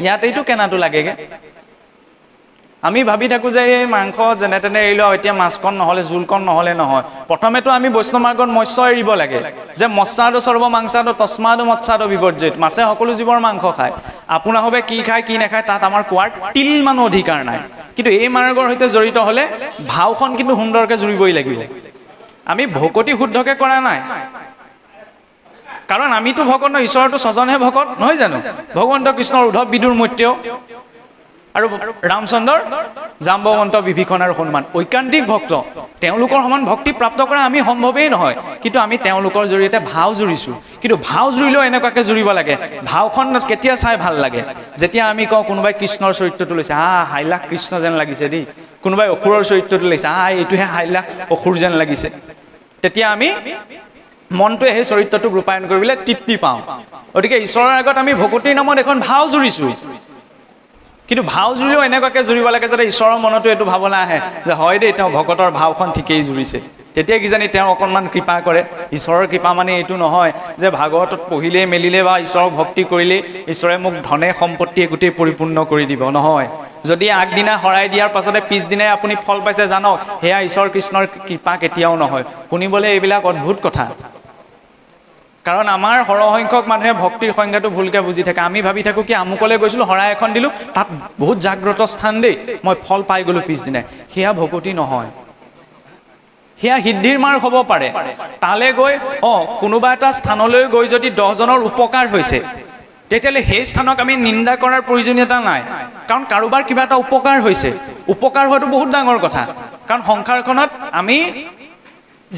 ইয়াতেইতো কেনাটো লাগেগে আমি ভাবি থাকো যে এই মাংস যেনে তেনে এৰিলো এতিয়া মাছকণ নহলে জোলকণ নহলে নহয় প্ৰথমেতো আমি বৈষ্ণৱ মাৰ্গত মৎস্য এৰিব লাগে যে মৎস্যাদ সৰ্ব মাংসাদ তস্মাদ মৎস্যাদ বিবৰ্জিত মাছে সকলো জীৱৰ মাংস খায় আপোনাৰ হবে কি খায় কি নাখায় তাত আমাৰ কোৱাৰ তিল মান অধিকাৰ নাই কিন্তু এই মাৰ্গৰ সৈতে জড়িত হলে ভাওখন কিন্তু সুন্দৰকে জুৰিবই লাগিব আমি ভকতি শুদ্ধকে কৰা নাই কাৰণ আমিতো ভকত ন ঈশ্বৰটো ছজনহে ভকত নহয় জানো ভগৱন্ত কৃষ্ণৰ উদ্ধৱ বিদুৰ মৈত্য আৰু ৰামচন্দ্ৰৰ জাম্বৱন্ত বিভীষণ আৰু হনুমান ঐকান্তিক ভক্ত তেওঁলোকৰ সমান ভক্তি প্ৰাপ্ত কৰা আমি সম্ভৱেই নহয় কিন্তু আমি তেওঁলোকৰ জৰিয়তে ভাও জুৰিছো কিন্তু ভাও জুৰিলেও এনেকুৱাকে জুৰিব লাগে ভাওখন কেতিয়া চাই ভাল লাগে যেতিয়া আমি কওঁ কোনোবাই কৃষ্ণৰ চৰিত্ৰটো লৈছে হাইলাখ কৃষ্ণ যেন লাগিছে দেই কোনোবাই অসুৰৰ চৰিত্ৰটো লৈছে এইটোহে হাইলাখ অসুৰ যেন লাগিছে তেতিয়া আমি মনটোৱে সেই চৰিত্ৰটোক ৰূপায়ণ কৰিবলৈ তৃপ্তি পাওঁ গতিকে ঈশ্বৰৰ আগত আমি ভকতিৰ নামত এখন ভাও জুৰিছো কিন্তু ভাও জুৰিলেও এনেকুৱাকে জুৰিব লাগে যাতে ঈশ্বৰৰ মনতো এইটো ভাৱনা আহে যে হয় দেই তেওঁ ভকতৰ ভাওখন ঠিকেই জুৰিছে তেতিয়া কিজানি তেওঁ অকণমান কৃপা কৰে ঈশ্বৰৰ কৃপা মানে এইটো নহয় যে ভাগৱতত পঢ়িলে মেলিলে বা ঈশ্বৰক ভক্তি কৰিলে ঈশ্বৰে মোক ধনে সম্পত্তিয়ে গোটেই পৰিপূৰ্ণ কৰি দিব নহয় যদি আগদিনা হৰাই দিয়াৰ পাছতে পিছদিনাই আপুনি ফল পাইছে জানক সেয়া ঈশ্বৰ কৃষ্ণৰ কৃপা কেতিয়াও নহয় শুনিবলৈ এইবিলাক অদ্ভুত কথা কাৰণ আমাৰ সৰহসংখ্যক মানুহে ভক্তিৰ সংজ্ঞাটো ভুলকে বুজি থাকে আমি ভাবি থাকো কি আমুকলে গৈছিলো হৰাই এখন দিলো তাত বহুত জাগ্ৰত স্থান দেই মই ফল পাই গলো পিছদিনাই সেয়া ভকতি নহয় সেয়া সিদ্ধিৰ মাৰ্গ হ'ব পাৰে তালে গৈ কোনোবা এটা স্থানলৈ গৈ যদি 10 জনৰ উপকাৰ হৈছে তেতিয়ালে সেই স্থানক আমি নিন্দা কৰাৰ প্ৰয়োজনীয়তা নাই কাৰণ কাৰোবাৰ কিবা এটা উপকাৰ হৈছে উপকাৰ হোৱাটো বহুত ডাঙৰ কথা কাৰণ সংসাৰখনত আমি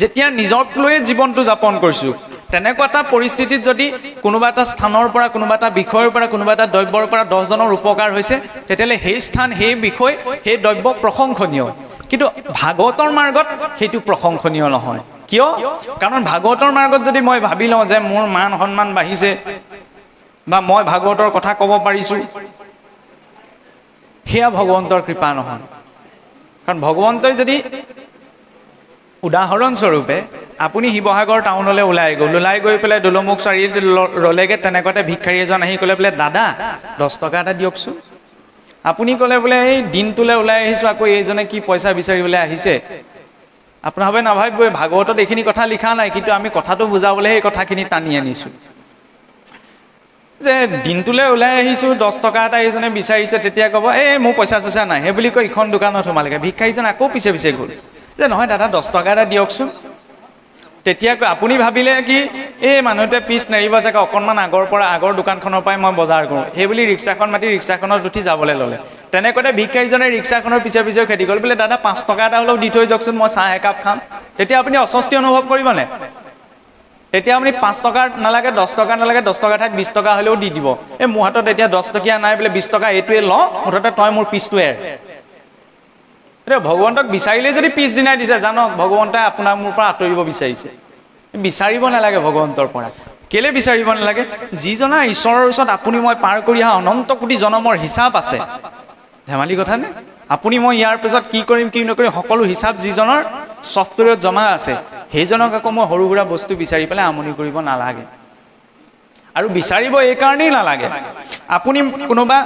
যেতিয়া নিজক লৈ জীৱনটো যাপন কৰিছো তেনেকুৱা এটা পৰিস্থিতিত যদি কোনোবা এটা স্থানৰ পৰা কোনোবা এটা বিষয়ৰ পৰা কোনোবা এটা দ্ৰব্যৰ পৰা 10 জনৰ উপকাৰ হৈছে তেতিয়ালে সেই স্থান সেই বিষয় সেই দ্ৰব্য প্ৰশংসনীয় কিন্তু ভাগৱতৰ মাৰ্গত সেইটো প্ৰশংসনীয় নহয় কিয় কাৰণ ভাগৱতৰ মাৰ্গত যদি মই ভাবি লওঁ যে মোৰ মান সন্মান বাঢ়িছে বা মই ভাগৱতৰ কথা ক'ব পাৰিছো সেয়া ভগৱন্তৰ কৃপা নহয় কাৰণ ভগৱন্তই যদি উদাহৰণ স্বৰূপে আপুনি শিৱসাগৰ টাউনলৈ ওলাই গৈ পেলাই দলমুখ চাৰিআলিত ৰলেগে তেনেকুৱাতে ভিক্ষাৰী এজন আহি ক'লে বোলে দাদা 10 টকা এটা দিয়কচোন আপুনি ক'লে বোলে এই দিনটোলৈ ওলাই আহিছো আকৌ এইজনে কি পইচা বিচাৰিবলৈ আহিছে আপোনাৰ হবে নাভাবিব ভাগৱতত এইখিনি কথা লিখা নাই কিন্তু আমি কথাটো বুজাবলৈ সেই কথাখিনি টানি আনিছো যে দিনটোলৈ ওলাই আহিছো 10 টকা এটা এইজনে বিচাৰিছে তেতিয়া ক'ব মোৰ পইচা চইচা নাই সেই বুলি কৈ ইখন দোকানত সোমালেগে ভিক্ষাৰীজন আকৌ পিছে পিছে গ'ল যে নহয় দাদা 10 টকা এটা দিয়কচোন তেতিয়া আপুনি ভাবিলে কি এই মানুহতে পিছ নেৰিব চাগে অকণমান আগৰ দোকানখনৰ পৰাই মই বজাৰ কৰোঁ সেই বুলি ৰিক্সাখন মাতি ৰিক্সাখনত উঠি যাবলৈ ল'লে তেনেকুৱাতে ভিক্ষাৰীজনে ৰিক্সাখনৰ পিছে পিছে খেদি গ'ল বোলে দাদা 5 টকা এটা হ'লেও দি থৈ যাওকচোন মই চাহ একাপ খাম তেতিয়া আপুনি অস্বস্তি অনুভৱ কৰিবনে তেতিয়া আপুনি 5 টকা নালাগে 10 টকা নালাগে 10 টকা ঠাইত 20 টকা হ'লেও দি দিব মোৰ হাতত এতিয়া 10 টকীয়া নাই বোলে 20 টকা এইটোৱে ল মুঠতে তই মোৰ পিছটো এৰ ভগৱন্তক বিচাৰিলে যদি পিছদিনাই দিছে জানক ভগৱন্তই আপোনাক মোৰ পৰা আঁতৰিব বিচাৰিছে বিচাৰিব নালাগে ভগৱন্তৰ পৰা কেলে বিচাৰিব নালাগে যিজনা ঈশ্বৰৰ ওচৰত আপুনি মই পাৰ কৰি অহা অনন্ত কোটি জনমৰ হিচাপ আছে ধেমালি কথা নে আপুনি মই ইয়াৰ পিছত কি কৰিম কি নকৰিম সকলো হিচাপ যিজনৰ ছফ্টৱেৰত জমা আছে সেইজনক আকৌ মই সৰু সুৰা বস্তু বিচাৰি পেলাই আমনি কৰিব নালাগে আৰু বিচাৰিব এই কাৰণেই নালাগে আপুনি কোনোবা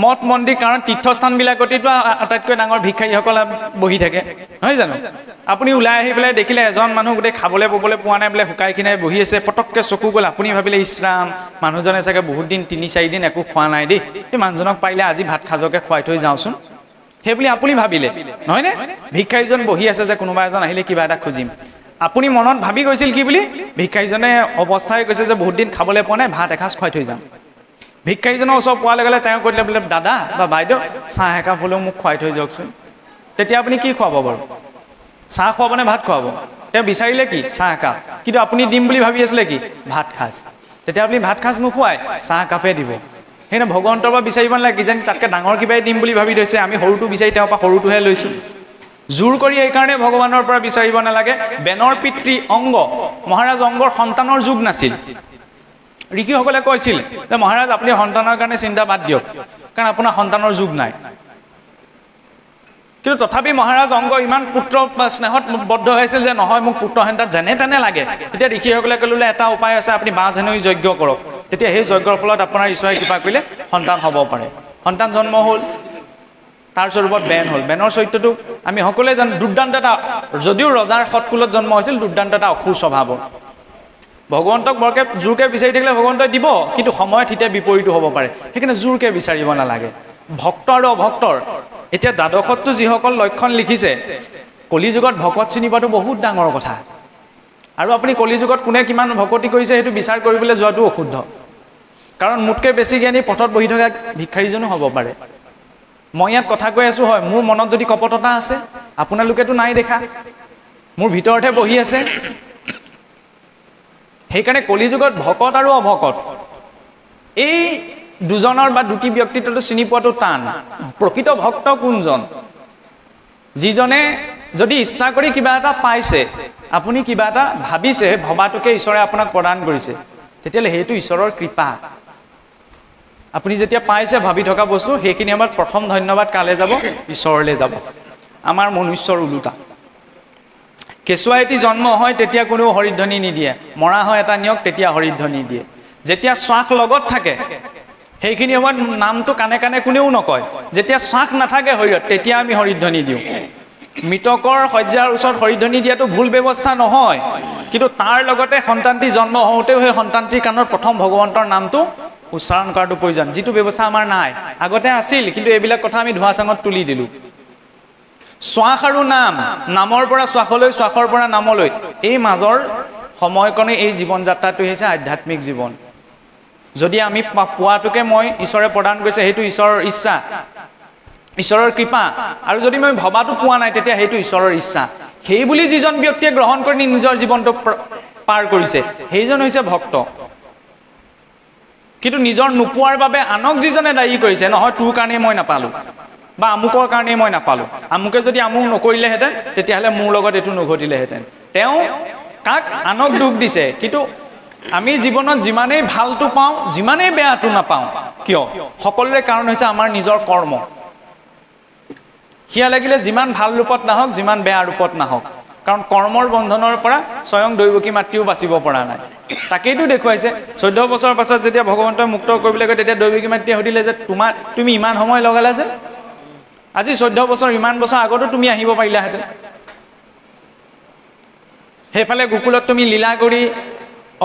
মঠ মন্দিৰ কাৰণ তীৰ্থস্থানবিলাকতো আটাইতকৈ ডাঙৰ ভিক্ষাৰীসকল বহি থাকে নহয় জানো আপুনি ওলাই আহি পেলাই দেখিলে এজন মানুহ গোটেই খাবলৈ ববলৈ পোৱা নাই বোলে শুকাই কিনাই বহি আছে পটককৈ চকু গ'ল আপুনি ভাবিলে ইছৰাম মানুহজনে চাগে বহুত দিন 3-4 দিন একো খোৱা নাই দেই এই মানুহজনক পাৰিলে আজি ভাত খাজকে খুৱাই থৈ যাওঁচোন সেই বুলি আপুনি ভাবিলে নহয়নে ভিক্ষাৰীজন বহি আছে যে কোনোবা এজন আহিলে কিবা এটা খুজিম আপুনি মনত ভাবি গৈছিল কি বুলি ভিক্ষাৰীজনে অৱস্থাই কৈছে যে বহুত দিন খাবলৈ পোৱা নাই ভাত এসাঁজ খুৱাই থৈ যাম ভিক্ষাৰীজনৰ ওচৰত পোৱাৰ লগে লগে তেওঁ কৈ দিলে বোলে দাদা বা বাইদেউ চাহ একাপ হ'লেও মোক খুৱাই থৈ যাওকচোন তেতিয়া আপুনি কি খুৱাব বাৰু চাহ খুৱাবনে ভাত খুৱাব তেওঁ বিচাৰিলে কি চাহ একাপ কিন্তু আপুনি দিম বুলি ভাবি আছিলে কি ভাত খাজ তেতিয়া আপুনি ভাত খাজ নোখোৱাই চাহ একাপে দিব সেইকাৰণে ভগৱন্তৰ পৰা বিচাৰিব নালাগে কিজানি তাতকৈ ডাঙৰ কিবাই দিম বুলি ভাবি থৈছে আমি সৰুটো বিচাৰি তেওঁৰ পৰা সৰুটোহে লৈছোঁ জোৰ কৰি এইকাৰণে ভগৱানৰ পৰা বিচাৰিব নালাগে বেনৰ পিতৃ অংগ মহাৰাজ অংগৰ সন্তানৰ যুগ নাছিল ঋষিসকলে কৈছিল যে মহাৰাজ আপুনি সন্তানৰ কাৰণে চিন্তা বাদ দিয়ক কাৰণ আপোনাৰ সন্তানৰ যুগ নাই কিন্তু তথাপি মহাৰাজ অংগ ইমান পুত্ৰ স্নেহত বদ্ধ হৈছিল যে নহয় মোক পুত্ৰ হেন্তাত যেনে তেনে লাগে তেতিয়া ঋষিসকলে ক'লে এটা উপায় আছে আপুনি বাঁহ জেনুই যজ্ঞ কৰক তেতিয়া সেই যজ্ঞৰ ফলত আপোনাৰ ঈশ্বৰে কৃপা কৰিলে সন্তান হ'ব পাৰে। সন্তান জন্ম হ'ল, তাৰ স্বৰূপত বেন হ'ল। বেনৰ চৰিত্ৰটো আমি সকলোৱে জানো। দুৰ্দান্ত এটা, যদিও ৰজাৰ সৎকুলত জন্ম হৈছিল, দুৰ্দান্ত এটা অসুৰ স্বভাৱৰ। ভগৱন্তক বৰকে জোৰকে বিচাৰি থাকিলে ভগৱন্তই দিব, কিন্তু সময়ত এতিয়া বিপৰীতো হ'ব পাৰে। সেইকাৰণে জোৰকে বিচাৰিব নালাগে। ভক্ত আৰু অভক্তৰ, এতিয়া দ্বাদশতটো যিসকল লক্ষণ লিখিছে, কলিযুগত ভকত চিনি পোৱাটো বহুত ডাঙৰ কথা। আৰু আপুনি কলিযুগত কোনে কিমান ভকতি কৰিছে সেইটো বিচাৰ কৰিবলৈ যোৱাটো অশুদ্ধ। কাৰণ মোতকৈ বেছি জ্ঞানী পথত বহি থকা ভিক্ষাৰীজনো হ'ব পাৰে। মই ইয়াত কথা কৈ আছোঁ হয়, মোৰ মনত যদি কপটতা আছে, আপোনালোকেতো নাই দেখা, মোৰ ভিতৰতহে বহি আছে। সেইকাৰণে কলিযুগত ভকত আৰু অভকত এই দুজনৰ বা দুটি ব্যক্তিত্বটো চিনি পোৱাটো টান। প্ৰকৃত ভক্ত কোনজন? যিজনে যদি ইচ্ছা কৰি কিবা এটা পাইছে, আপুনি কিবা এটা ভাবিছে, ভবাটোকে ঈশ্বৰে আপোনাক প্ৰদান কৰিছে, তেতিয়াহ'লে সেইটো ঈশ্বৰৰ কৃপা। আপুনি যেতিয়া পাইছে ভাবি থকা বস্তু, সেইখিনি সময়ত প্ৰথম ধন্যবাদ কালে যাব? ঈশ্বৰলৈ যাব। আমাৰ মনুষ্যৰ ওলোটা। কেঁচুৱা এটি জন্ম হয় তেতিয়া কোনেও হৰিধ্বনি নিদিয়ে, মৰা হয় এটা নিয়ক তেতিয়া হৰিধ্বনি দিয়ে। যেতিয়া শ্বাস লগত থাকে সেইখিনি সময়ত নামটো কাণে কাণে কোনেও নকয়। যেতিয়া শ্বাস নাথাকে শৰীৰত তেতিয়া আমি হৰিধ্বনি দিওঁ। মৃতকৰ শয্যাৰ ওচৰত হৰিধ্বনি দিয়াটো ভুল ব্যৱস্থা নহয়, কিন্তু তাৰ লগতে সন্তানটি জন্ম হওঁতেও সেই সন্তানটিৰ কাণত প্ৰথম ভগৱন্তৰ নামটো উচ্চাৰণ কৰাটো প্ৰয়োজন, যিটো ব্যৱস্থা আমাৰ নাই। আগতে আছিল, কিন্তু এইবিলাক কথা আমি ধোঁৱা চাঙত তুলি দিলোঁ। শ্বাস আৰু নাম, নামৰ পৰা শ্বাসলৈ, শ্বাসৰ পৰা নামলৈ, এই মাজৰ সময়কণে এই জীৱন যাত্ৰাটো হৈছে আধ্যাত্মিক জীৱন। যদি আমি পোৱাটোকে মই ঈশ্বৰে প্ৰদান কৰিছে, সেইটো ঈশ্বৰৰ ইচ্ছা, ঈশ্বৰৰ কৃপা। আৰু যদি মই ভবাটো পোৱা নাই, তেতিয়া সেইটো ঈশ্বৰৰ ইচ্ছা। সেই বুলি যিজন ব্যক্তিয়ে গ্ৰহণ কৰি নিজৰ জীৱনটো পাৰ কৰিছে, সেইজন হৈছে ভক্ত। কিন্তু নিজৰ নোপোৱাৰ বাবে আনক যিজনে দায়ী কৰিছে, নহয় তোৰ কাৰণেই মই নাপালোঁ বা আমুকৰ কাৰণেই মই নাপালোঁ, আমুকে যদি আমুক নকৰিলেহেঁতেন তেতিয়াহ'লে মোৰ লগত এইটো নঘটিলেহেঁতেন, তেওঁ কাক? আনক দুখ দিছে। কিন্তু আমি জীৱনত যিমানেই ভালটো পাওঁ, যিমানেই বেয়াটো নাপাওঁ কিয়, সকলোৰে কাৰণ হৈছে আমাৰ নিজৰ কৰ্ম। সিয়া লাগিলে যিমান ভাল ৰূপত নাহক, যিমান বেয়া ৰূপত নাহক, কাৰণ কৰ্মৰ বন্ধনৰ পৰা স্বয়ং দৈৱকী মাতৃও বাচিব পৰা নাই। তাকেইতো দেখুৱাইছে। 14 বছৰৰ পাছত যেতিয়া ভগৱন্তই মুক্ত কৰিবলৈ গৈ, তেতিয়া দৈৱকী মাতৃয়ে সুধিলে যে তুমি ইমান সময় লগালা যে, আজি 14 বছৰ, ইমান বছৰ আগতো তুমি আহিব পাৰিলাহেঁতেন। সেইফালে গোকুলত তুমি লীলা কৰি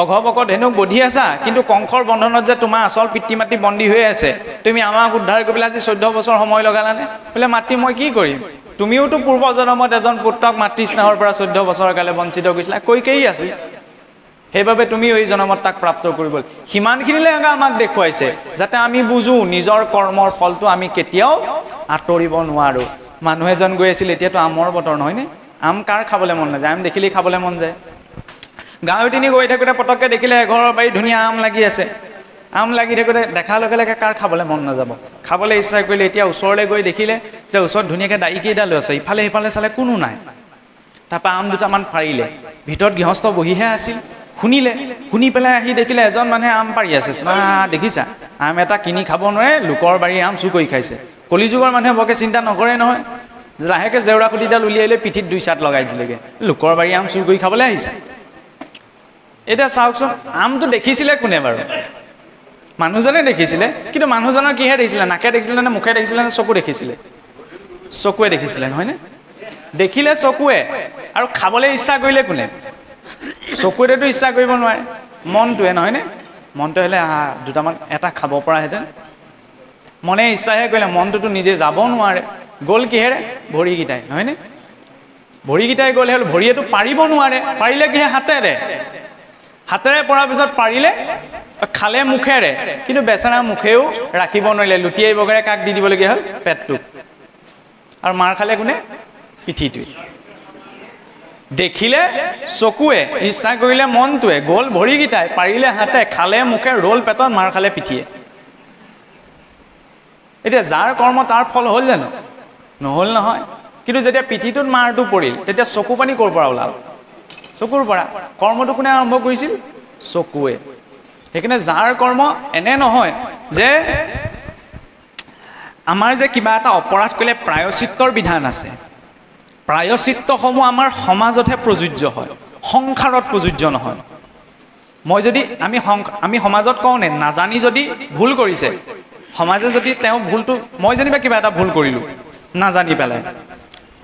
অঘবকত হেনুক বধি আছা, কিন্তু কংসৰ বন্ধনত যে তোমাৰ আচল পিতৃ মাতৃ বন্দী হৈ আছে, তুমি আমাক উদ্ধাৰ কৰিবলৈ আজি 14 বছৰ সময় লগালানে? বোলে মাতৃ মই কি কৰিম, তুমিওতো পূৰ্ব জন্মত এজন পুত্ৰক মাতৃ স্নেহৰ পৰা 14 বছৰৰ কালে বঞ্চিত কৰিছিলা, কৈকেয়ী আছিল। সেইবাবে তুমিও এই জন্মত তাক প্ৰাপ্ত কৰিব। সিমানখিনিলৈ আমাক দেখুৱাইছে যাতে আমি বুজো নিজৰ কৰ্মৰ ফলটো আমি কেতিয়াও আঁতৰিব নোৱাৰোঁ। মানুহ এজন গৈ আছিল, এতিয়াতো আমৰ বতৰ নহয়নে? আম কাৰ খাবলৈ মন নাযায়? আম দেখিলেই খাবলৈ মন যায়। গাঁৱে তিনি গৈ থাকোঁতে পটককৈ দেখিলে এঘৰৰ বাৰী ধুনীয়া আম লাগি আছে। আম লাগি থাকোঁতে দেখাৰ লগে লগে কাৰ খাবলৈ মন নাযাব? খাবলৈ ইচ্ছা কৰিলে। এতিয়া ওচৰলৈ গৈ দেখিলে যে ওচৰত ধুনীয়াকৈ ডাইকেইডাল আছে, ইফালে সিফালে চালে কোনো নাই। তাৰপৰা আম দুটামান পাৰিলে, ভিতৰত গৃহস্থ বহিহে আছিল। শুনিলে, শুনি পেলাই আহি দেখিলে এজন মানুহে আম পাৰি আছে। দেখিছা, আম এটা কিনি খাব নোৱাৰে, লোকৰ বাৰীৰ আম চুৰ কৰি খাইছে। কলিযুগৰ মানুহে বৰকৈ চিন্তা নকৰে নহয়। লাহেকৈ জেওৰা খুটিডাল উলিয়াই লৈ পিঠিত 2 চাট লগাই দিলেগৈ, লোকৰ বাৰীৰ আম চুৰ কৰি খাবলৈ আহিছে। এতিয়া চাওকচোন, আমটো দেখিছিলে কোনে বাৰু? মানুহজনে দেখিছিলে, কিন্তু মানুহজনৰ কিহে দেখিছিলে? নাকে দেখিছিলে নে মুখে দেখিছিলে নে চকু দেখিছিলে? চকুৱে দেখিছিলে নহয়নে? দেখিলে চকুৱে, আৰু খাবলৈ ইচ্ছা কৰিলে কোনে? চকুৱেতো ইচ্ছা কৰিব নোৱাৰে, মনটোৱে নহয়নে? মনটো হ'লে দুটামান এটা খাব পৰাহেঁতেন, মনে ইচ্ছাহে কৰিলে, মনটোতো নিজে যাব নোৱাৰে। গ'ল কিহেৰে? ভৰিকেইটাই নহয়নে? ভৰিকেইটাই গ'ল, হ'ল ভৰিয়েতো পাৰিব নোৱাৰে। পাৰিলে কিহে? হাতেৰে। হাতেৰে পৰাৰ পিছত পাৰিলে, খালে মুখেৰে, কিন্তু বেচেৰা মুখেও ৰাখিব নোৱাৰিলে, লুটিয়াই বগেৰে কাক দি দিবলগীয়া হ'ল? পেটটোক। আৰু মাৰ খালে কোনে? পিঠিটোৱে। দেখিলে চকুৱে, ইচ্ছা কৰিলে মনটোৱে, গ'ল ভৰিকেইটাই, পাৰিলে হাতে, খালে মুখে, ৰ'ল পেটত, মাৰ খালে পিঠিয়ে। এতিয়া যাৰ কৰ্ম তাৰ ফল হ'ল জানো? নহ'ল নহয়। কিন্তু যেতিয়া পিঠিটোত মাৰটো পৰিল, তেতিয়া চকু পানী ক'ৰ পৰা ওলাল? চকুৰ পৰা। কৰ্মটো কোনে আৰম্ভ কৰিছিল? চকুৱে। সেইকাৰণে যাৰ কৰ্ম এনে নহয় যে আমাৰ যে কিবা এটা অপৰাধ কৰিলে প্ৰায়শ্চিত্তৰ বিধান আছে, প্ৰায়শ্চিত্তসমূহ আমাৰ সমাজতহে প্ৰযোজ্য হয়, সংসাৰত প্ৰযোজ্য নহয়। মই যদি আমি সমাজত কওঁনে নাজানি যদি ভুল কৰিছে, সমাজে যদি তেওঁ ভুলটো, মই যেনিবা কিবা এটা ভুল কৰিলোঁ নাজানি পেলাই,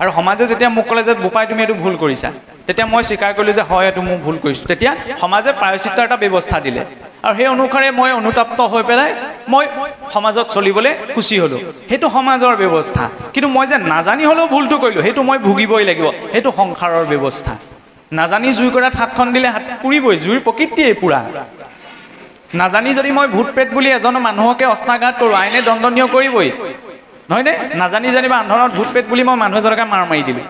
আৰু সমাজে যেতিয়া মোক ক'লে যে বোপাই তুমি এইটো ভুল কৰিছা, তেতিয়া মই স্বীকাৰ কৰিলোঁ যে হয় এইটো মই ভুল কৰিছোঁ, তেতিয়া সমাজে প্ৰায়শ্চিত্তৰ এটা ব্যৱস্থা দিলে, আৰু সেই অনুসাৰে মই অনুতপ্ত হৈ পেলাই মই সমাজত চলিবলৈ খুচি হ'লোঁ, সেইটো সমাজৰ ব্যৱস্থা। কিন্তু মই যে নাজানি হ'লেও ভুলটো কৰিলোঁ, সেইটো মই ভুগিবই লাগিব, সেইটো সংসাৰৰ ব্যৱস্থা। নাজানি জুই কৰাত হাতখন দিলে হাত পুৰিবই, জুইৰ প্ৰকৃতিয়েই পুৰা। নাজানি যদি মই ভূত প্ৰেত বুলি এজন মানুহকে অস্ত্ৰাঘাত কৰোঁ, আইনে দণ্ডনীয় কৰিবই, নহয়নে? নাজানি যেনিবা আন্ধাৰত ভূত প্ৰেত বুলি মই মানুহ এজনকে মাৰ মাৰি দিলোঁ,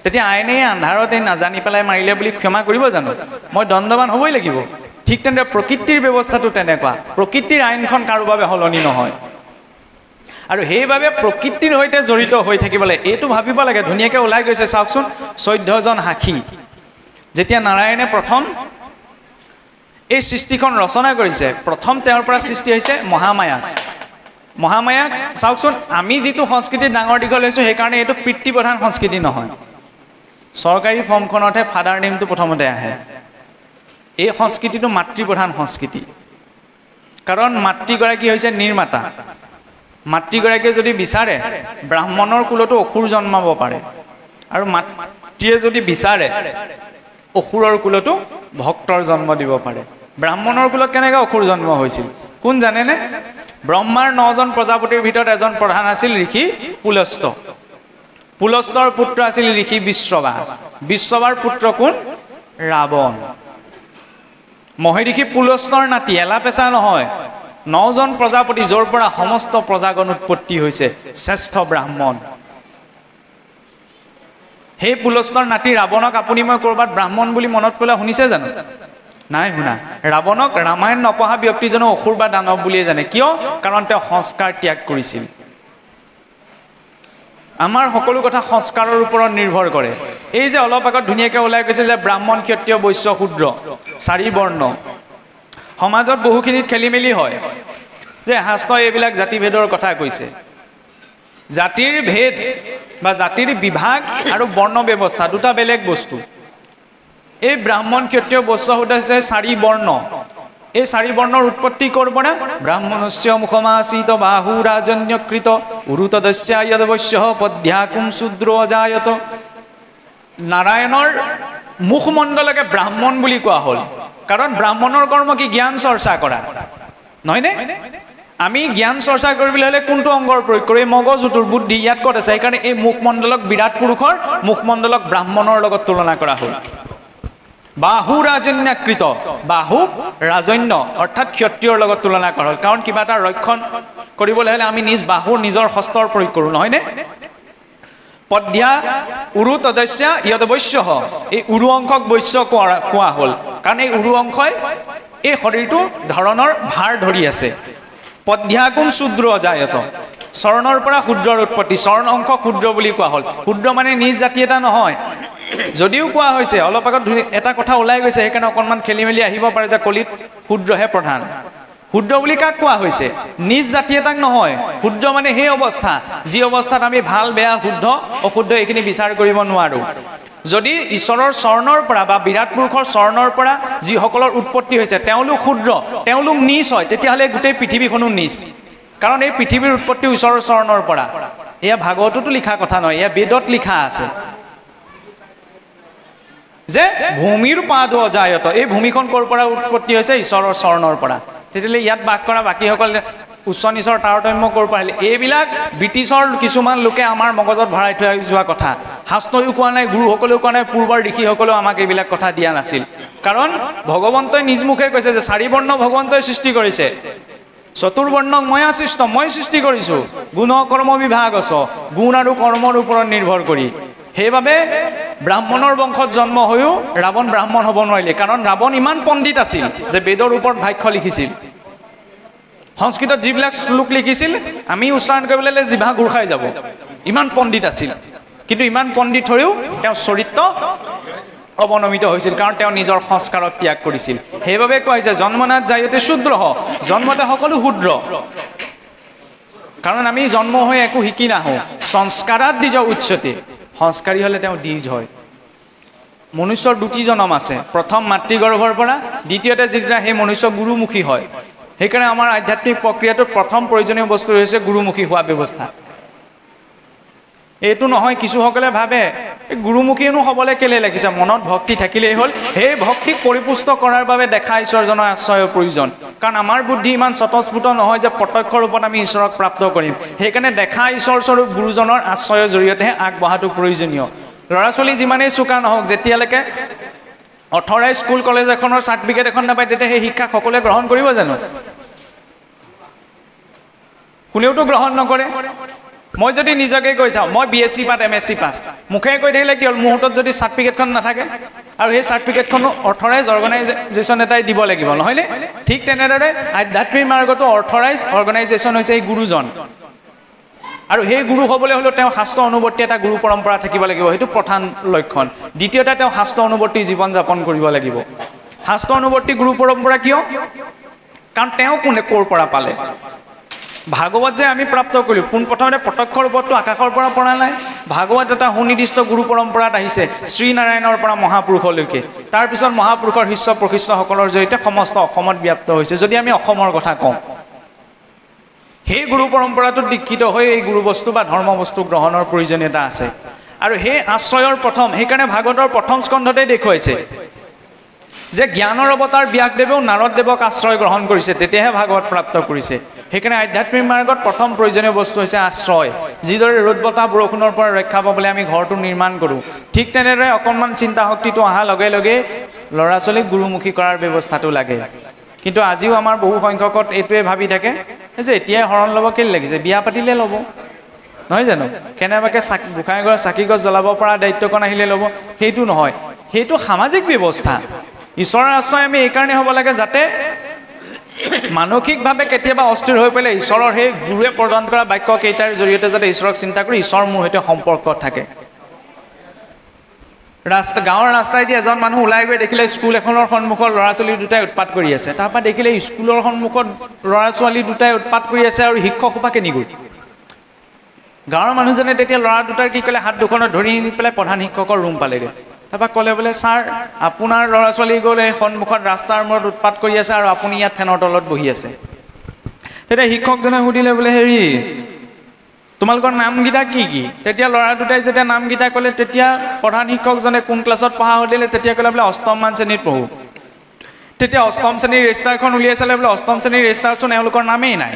তেতিয়া আইনে আন্ধাৰত এই নাজানি পেলাই মাৰিলে বুলি ক্ষমা কৰিব জানো? মই দণ্ডৱান হ'বই লাগিব। ঠিক তেনেদৰে প্ৰকৃতিৰ ব্যৱস্থাটো তেনেকুৱা, প্ৰকৃতিৰ আইনখন কাৰো বাবে সলনি নহয়, আৰু সেইবাবে প্ৰকৃতিৰ সৈতে জড়িত হৈ থাকিবলৈ এইটো ভাবিব লাগে। ধুনীয়াকৈ ওলাই গৈছে চাওকচোন, 14জন সাক্ষী, যেতিয়া নাৰায়ণে প্ৰথম এই সৃষ্টিখন ৰচনা কৰিছে, প্ৰথম তেওঁৰ পৰা সৃষ্টি হৈছে মহামায়া। মহামায়াক চাওকচোন, আমি যিটো সংস্কৃতিত ডাঙৰ দীঘল হৈছোঁ সেইকাৰণে এইটো পিতৃপ্ৰধান সংস্কৃতি নহয়, চৰকাৰী ফৰ্মখনতহে ফাদাৰ নেমটো প্ৰথমতে আহে। এই সংস্কৃতিটো মাতৃপ্ৰধান সংস্কৃতি, কাৰণ মাতৃগৰাকী হৈছে নিৰ্মাতা। মাতৃগৰাকীয়ে যদি বিচাৰে ব্ৰাহ্মণৰ কুলতো অসুৰ জন্মাব পাৰে, আৰু মাতৃয়ে যদি বিচাৰে অসুৰৰ কুলতো ভক্তৰ জন্ম দিব পাৰে। ব্ৰাহ্মণৰ কুলত কেনেকৈ অসুৰ জন্ম হৈছিল কোন জানেনে? ব্ৰহ্মাৰ 9জন প্ৰজাপতিৰ ভিতৰত এজন প্ৰধান আছিল ঋষি পুলস্ত। পুলস্তৰ পুত্ৰ আছিল ঋষি বিশ্ববা। বিশ্ববাৰ পুত্ৰ কোন? ৰাৱণ। মহৰ্ষি পুলস্তৰ নাতি, এলা পেচা নহয়, 9জন প্ৰজাপতি, য'ৰ পৰা সমস্ত প্ৰজাগণ উৎপত্তি হৈছে, শ্ৰেষ্ঠ ব্ৰাহ্মণ। সেই পুলস্তৰ নাতি ৰাৱণক আপুনি মই ক'ৰবাত ব্ৰাহ্মণ বুলি মনত পেলাই শুনিছে জানো? নাই শুনা। ৰাৱণক ৰামায়ণ নপঢ়া ব্যক্তিজনে অসুৰ বা দানৱ বুলিয়ে জানে। কিয়? কাৰণ তেওঁ সংস্কাৰ ত্যাগ কৰিছিল। আমাৰ সকলো কথা সংস্কাৰৰ ওপৰত নিৰ্ভৰ কৰে। এই যে অলপ আগত ধুনীয়াকৈ ওলাই গৈছে যে ব্ৰাহ্মণ, ক্ষত্ৰিয়, বৈশ্য, শূদ্ৰ 4 বৰ্ণ, সমাজত বহুখিনিত খেলি মেলি হয় যে শাস্ত্ৰই এইবিলাক জাতিভেদৰ কথা কৈছে। জাতিৰ ভেদ বা জাতিৰ বিভাগ আৰু বৰ্ণ ব্যৱস্থা দুটা বেলেগ বস্তু। এই ব্ৰাহ্মণ, ক্ষত্ৰিয়, বৈশ্য, শূদ্ৰ হৈছে 4 বৰ্ণ। এই 4 বৰ্ণৰ উৎপত্তি ক'ৰ পৰা? ব্ৰাহ্মণস্য মুখমাসীত বাহু ৰাজন্যকৃত উৰুতদস্য য়দবস্য পদ্যাকুম শূদ্ৰ অজায়ত। নাৰায়ণৰ মুখমণ্ডলকে ব্ৰাহ্মণ বুলি কোৱা হ'ল, কাৰণ ব্ৰাহ্মণৰ কৰ্ম কি? জ্ঞান চৰ্চা কৰা, নহয়নে? আমি জ্ঞান চৰ্চা কৰিবলৈ হ'লে কোনটো অংগৰ প্ৰয়োগ কৰোঁ? এই মগজুটোৰ, বুদ্ধি ইয়াত ক'ত আছে? সেইকাৰণে এই মুখমণ্ডলক বিৰাট পুৰুষৰ মুখমণ্ডলক ব্ৰাহ্মণৰ লগত তুলনা কৰা হ'ল। বাহু ৰাজন্যাকৃত, বাহু ৰাজন্য অৰ্থাৎ ক্ষত্ৰিয়ৰ লগত তুলনা কৰা হ'ল, কাৰণ কিবা এটা ৰক্ষণ কৰিবলৈ হ'লে আমি নিজ বাহুৰ নিজৰ হস্তৰ প্ৰয়োগ কৰোঁ, নহয়নে? পদ্যা উৰু তদস্য ইয়দ বৈশ্য, এই উৰু অংশক বৈশ্য কোৱা হ'ল, কাৰণ এই উৰু অংশই এই শৰীৰটো ধৰণৰ ভাৰ ধৰি আছে। পদ্যাকুম শূদ্ৰ অজায়ত, চৰণৰ পৰা শূদ্ৰৰ উৎপত্তি, চৰণ অংশ শূদ্ৰ বুলি কোৱা হ'ল। শূদ্ৰ মানে নিজ জাতি এটা নহয়, যদিও কোৱা হৈছে, অলপ আগত এটা কথা ওলাই গৈছে, সেইকাৰণে অকণমান খেলি মেলি আহিব পাৰে যে কলিত শূদ্ৰহে প্ৰধান। শূদ্ৰ বুলি কাক কোৱা হৈছে? নিজ জাতি এটাক নহয়। শূদ্ৰ মানে সেই অৱস্থা, যি অৱস্থাত আমি ভাল বেয়া শুদ্ধ অশুদ্ধ এইখিনি বিচাৰ কৰিব নোৱাৰোঁ। যদি ঈশ্বৰৰ চৰণৰ পৰা বা বিৰাট পুৰুষৰ চৰণৰ পৰা যিসকলৰ উৎপত্তি হৈছে তেওঁলোক শূদ্ৰ, তেওঁলোক নিজ হয়, তেতিয়াহ'লে গোটেই পৃথিৱীখনো নিজ, কাৰণ এই পৃথিৱীৰ উৎপত্তি ঈশ্বৰৰ চৰণৰ পৰা। এয়া ভাগৱততো লিখা কথা নহয়, এয়া বেদত লিখা আছে যে ভূমিৰ পাদ অজায়ত, এই ভূমিখন ক'ৰ পৰা উৎপত্তি হৈছে? ঈশ্বৰৰ চৰণৰ পৰা। তেতিয়াহ'লে ইয়াত বাস কৰা বাকীসকলে উচ্চ নিচৰ তাৰতম্য ক'ৰ পৰা আহিলে? এইবিলাক ব্ৰিটিছৰ কিছুমান লোকে আমাৰ মগজত ভৰাই থৈ যোৱা কথা। শাস্ত্ৰও কোৱা নাই, গুৰুসকলেও কোৱা নাই, পূৰ্বৰ ঋষিসকলেও আমাক এইবিলাক কথা দিয়া নাছিল। কাৰণ ভগৱন্তই নিজ মুখে কৈছে যে 4 বৰ্ণ ভগৱন্তই সৃষ্টি কৰিছে, চতুৰ্বৰ্ণক ময়া সৃষ্ট, মই সৃষ্টি কৰিছোঁ, গুণ কৰ্ম বিভাগ আছে, গুণ আৰু কৰ্মৰ ওপৰত নিৰ্ভৰ কৰি। সেইবাবে ব্ৰাহ্মণৰ বংশত জন্ম হৈও ৰাৱণ ব্ৰাহ্মণ হ'ব নোৱাৰিলে, কাৰণ ৰাৱণ ইমান পণ্ডিত আছিল যে বেদৰ ওপৰত ভাষ্য লিখিছিল। সংস্কৃতত যিবিলাক শ্লোক লিখিছিল আমি উচ্চাৰণ কৰিবলৈ জিভা ঘূৰ খাই যাব, ইমান পণ্ডিত আছিল। কিন্তু ইমান পণ্ডিত হৈও তেওঁ চৰিত্ৰ অৱনমিত হৈছিল, কাৰণ তেওঁ নিজৰ সংস্কাৰত ত্যাগ কৰিছিল। সেইবাবে কোৱা হৈছে জন্মনাথ জায়তে শূদ্ৰ, জন্মতে সকলো শূদ্ৰ, কাৰণ আমি জন্ম হৈ একো শিকি নাহোঁ। সংস্কাৰাত দ্বিজ উচ্চতে, সংস্কাৰী হ'লে তেওঁ দ্বিজ হয়। মনুষ্যৰ দুটি জনম আছে, প্ৰথম মাতৃগৰ্ভৰ পৰা, দ্বিতীয়তে যেতিয়া সেই মনুষ্য গুৰুমুখী হয়। সেইকাৰণে আমাৰ আধ্যাত্মিক প্ৰক্ৰিয়াটোত প্ৰথম প্ৰয়োজনীয় বস্তু হৈছে গুৰুমুখী হোৱা ব্যৱস্থা। এইটো নহয়, কিছুসকলে ভাবে গুৰুমুখীনো হ'বলৈ কেলে লাগিছে, মনত ভক্তি থাকিলেই হ'ল। সেই ভক্তিক পৰিপুষ্ট কৰাৰ বাবে দেখা ঈশ্বৰজনৰ আশ্ৰয়ৰ প্ৰয়োজন। কাৰণ আমাৰ বুদ্ধি ইমান স্বতঃস্ফূৰ্ত নহয় যে প্ৰত্যক্ষ ৰূপত আমি ঈশ্বৰক প্ৰাপ্ত কৰিম। সেইকাৰণে দেখা ঈশ্বৰস্বৰূপ গুৰুজনৰ আশ্ৰয়ৰ জৰিয়তেহে আগবঢ়াটো প্ৰয়োজনীয়। ল'ৰা ছোৱালী যিমানেই চোকা নহওক, যেতিয়ালৈকে অথৰাইজ স্কুল কলেজ এখনৰ চাৰ্টিফিকেট এখন নাপায়, তেতিয়া সেই শিক্ষা সকলোৱে গ্ৰহণ কৰিব জানো? কোনেওতো গ্ৰহণ নকৰে। মই যদি নিজকে কৈ চাওঁ, মই BSc পাছ MSc পাছ, মুখে কৈ থাকিলে কি হ'ল, মোৰ হাতত যদি চাৰ্টিফিকেটখন নাথাকে, আৰু সেই চাৰ্টিফিকেটখনো অথৰাইজ অৰ্গেনাইজেশ্যন এটাই দিব লাগিব, নহয়নে? ঠিক তেনেদৰে আধ্যাত্মিক মাৰ্গতো অথৰাইজ অৰ্গেনাইজেশ্যন হৈছে এই গুৰুজন। আৰু সেই গুৰু হ'বলৈ হ'লেও তেওঁ শাস্ত্ৰ অনুৱৰ্তী এটা গুৰু পৰম্পৰা থাকিব লাগিব, সেইটো প্ৰধান লক্ষণ। দ্বিতীয়তে তেওঁ শাস্ত্ৰ অনুৱৰ্তী জীৱন যাপন কৰিব লাগিব। শাস্ত্ৰ অনুৱৰ্তী গুৰু পৰম্পৰা কিয়? কাৰণ তেওঁ কোনে ক'ৰ পৰা পালে? ভাগৱত যে আমি প্ৰাপ্ত কৰিলোঁ, পোনপ্ৰথমতে প্ৰত্যক্ষ ৰূপতটো আকাশৰ পৰা পৰা নাই। ভাগৱত এটা সুনিৰ্দিষ্ট গুৰু পৰম্পৰাত আহিছে, শ্ৰীনাৰায়ণৰ পৰা মহাপুৰুষলৈকে। তাৰপিছত মহাপুৰুষৰ শিষ্য প্ৰশিষ্যসকলৰ জৰিয়তে সমস্ত অসমত ব্যাপ্ত হৈছে। যদি আমি অসমৰ কথা কওঁ, সেই গুৰু পৰম্পৰাটোত দীক্ষিত হৈ এই গুৰু বস্তু বা ধৰ্ম বস্তু গ্ৰহণৰ প্ৰয়োজনীয়তা আছে। আৰু সেই আশ্ৰয়ৰ প্ৰথম, সেইকাৰণে ভাগৱতৰ প্ৰথম স্কন্ধতে দেখুৱাইছে যে জ্ঞানৰ অৱতাৰ ব্যাসদেৱেও নাৰদদেৱক আশ্ৰয় গ্ৰহণ কৰিছে, তেতিয়াহে ভাগৱত প্ৰাপ্ত কৰিছে। সেইকাৰণে আধ্যাত্মিক মাৰ্গত প্ৰথম প্ৰয়োজনীয় বস্তু হৈছে আশ্ৰয়। যিদৰে ৰ'দ বতাহ বৰষুণৰ পৰা ৰক্ষা পাবলৈ আমি ঘৰটো নিৰ্মাণ কৰোঁ, ঠিক তেনেদৰে অকণমান চিন্তা শক্তিটো অহাৰ লগে লগে ল'ৰা ছোৱালীক গুৰুমুখী কৰাৰ ব্যৱস্থাটো লাগে। কিন্তু আজিও আমাৰ বহু সংখ্যকত এইটোৱে ভাবি থাকে যে এতিয়াই শৰণ ল'ব কেলৈ লাগিছে, বিয়া পাতিলে ল'ব, নহয় জানো? কেনেবাকৈ গোঁসাই ঘৰ চাকি গছ জ্বলাব পৰা দায়িত্বকণ আহিলে ল'ব, সেইটো নহয়। সেইটো সামাজিক ব্যৱস্থা। ঈশ্বৰৰ আশ্ৰয় আমি এইকাৰণে হ'ব লাগে যাতে মানসিকভাৱে কেতিয়াবা অস্থিৰ হৈ পেলাই ঈশ্বৰৰ সেই গুৰুৱে প্ৰদান কৰা বাক্য কেইটাৰ জৰিয়তে যাতে ঈশ্বৰক চিন্তা কৰি ঈশ্বৰ মোৰ সৈতে সম্পৰ্ক থাকে। গাঁৱৰ ৰাস্তাইদি এজন মানুহ ওলাই গৈ দেখিলে স্কুল এখনৰ সন্মুখত ল'ৰা ছোৱালী দুটাই উৎপাত কৰি আছে। তাৰপৰা দেখিলে স্কুলৰ সন্মুখত ল'ৰা ছোৱালী দুটাই উৎপাত কৰি আছে আৰু শিক্ষকসোপা কেনি গ'ল। গাঁৱৰ মানুহজনে তেতিয়া ল'ৰা দুটাৰ কি ক'লে, হাত দুখনত ধৰি নি পেলাই প্ৰধান শিক্ষকৰ ৰুম পালেগৈ। তাৰপৰা ক'লে বোলে, ছাৰ আপোনাৰ ল'ৰা ছোৱালী গ'ল এই সন্মুখত ৰাস্তাৰ মূৰত উৎপাত কৰি আছে আৰু আপুনি ইয়াত ফেনৰ তলত বহি আছে। তেতিয়া শিক্ষকজনে সুধিলে বোলে, হেৰি তোমালোকৰ নামকেইটা কি কি? তেতিয়া ল'ৰা দুটাই যেতিয়া নামকেইটা ক'লে, তেতিয়া প্ৰধান শিক্ষকজনে কোন ক্লাছত পঢ়া সুধিলে, তেতিয়া ক'লে বোলে 8মান শ্ৰেণীত পঢ়োঁ। তেতিয়া 8ম শ্ৰেণীৰ ৰেজিষ্টাৰখন উলিয়াই চালে, বোলে 8ম শ্ৰেণীৰ ৰেজিষ্টাৰচোন এওঁলোকৰ নামেই নাই।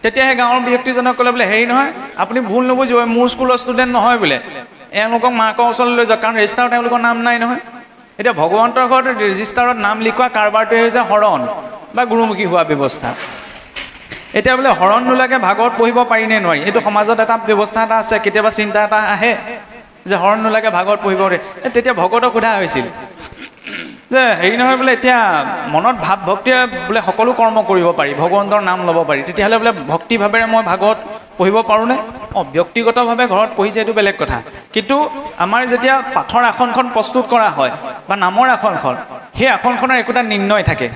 তেতিয়া সেই গাঁৱৰ ব্যক্তিজনক ক'লে বোলে, হেৰি নহয় আপুনি ভুল নুবুজিব, মোৰ স্কুলৰ ষ্টুডেণ্ট নহয় বোলে, এওঁলোকক মাকৰ ওচৰলৈ লৈ যাওক, কাৰণ ৰেজিষ্টাৰত তেওঁলোকৰ নাম নাই নহয়। এতিয়া ভগৱন্তৰ ঘৰত ৰেজিষ্টাৰত নাম লিখোৱা কাৰবাৰটোৱে হৈছে শৰণ বা গুৰুমুখী হোৱা ব্যৱস্থা। এতিয়া বোলে শৰণ নোলাকে ভাগৱত পঢ়িব পাৰি নে নোৱাৰি, এইটো সমাজত এটা ব্যৱস্থা এটা আছে। কেতিয়াবা চিন্তা এটা আহে যে শৰণ নোলাকে ভাগৱত পঢ়িব পাৰি। তেতিয়া ভগৱতক সোধা হৈছিল যে হেৰি নহয় বোলে, এতিয়া মনত ভাৱ ভক্তিৰে বোলে সকলো কৰ্ম কৰিব পাৰি, ভগৱন্তৰ নাম ল'ব পাৰি, তেতিয়াহ'লে বোলে ভক্তিভাৱেৰে মই ভাগৱত পঢ়িব পাৰোঁনে? ব্যক্তিগতভাৱে ঘৰত পঢ়িছে এইটো বেলেগ কথা, কিন্তু আমাৰ যেতিয়া পাঠৰ আসনখন প্ৰস্তুত কৰা হয় বা নামৰ আসনখন, সেই আসনখনৰ একোটা নিৰ্ণয় থাকে।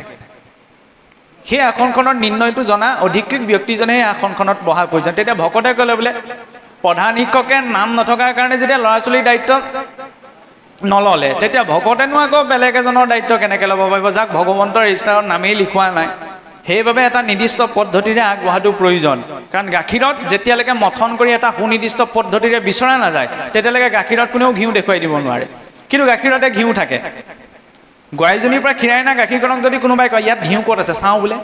সেই আসনখনৰ নিৰ্ণয়টো জনা অধিকৃত ব্যক্তিজনে সেই আসনখনত বহাৰ প্ৰয়োজন। তেতিয়া ভকতে ক'লে বোলে, প্ৰধান শিক্ষকে নাম নথকাৰ কাৰণে যেতিয়া ল'ৰা ছোৱালীৰ দায়িত্ব নল'লে, তেতিয়া ভকতেনো আকৌ বেলেগ এজনৰ দায়িত্ব কেনেকৈ ল'ব পাৰিব, যাক ভগৱন্তৰ ৰেজিষ্টাৰত নামেই লিখোৱা নাই। সেইবাবে এটা নিৰ্দিষ্ট পদ্ধতিৰে আগবঢ়াটো প্ৰয়োজন। কাৰণ গাখীৰত যেতিয়ালৈকে মথন কৰি এটা সুনিৰ্দিষ্ট পদ্ধতিৰে বিচৰা নাযায়, তেতিয়ালৈকে গাখীৰত কোনেও ঘিউ দেখুৱাই দিব নোৱাৰে। কিন্তু গাখীৰতে ঘিউ থাকে। গোৱাইজনীৰ পৰা খীৰাই না গাখীৰকণক যদি কোনোবাই কয় ইয়াত ঘিউ ক'ত আছে চাওঁ বোলে,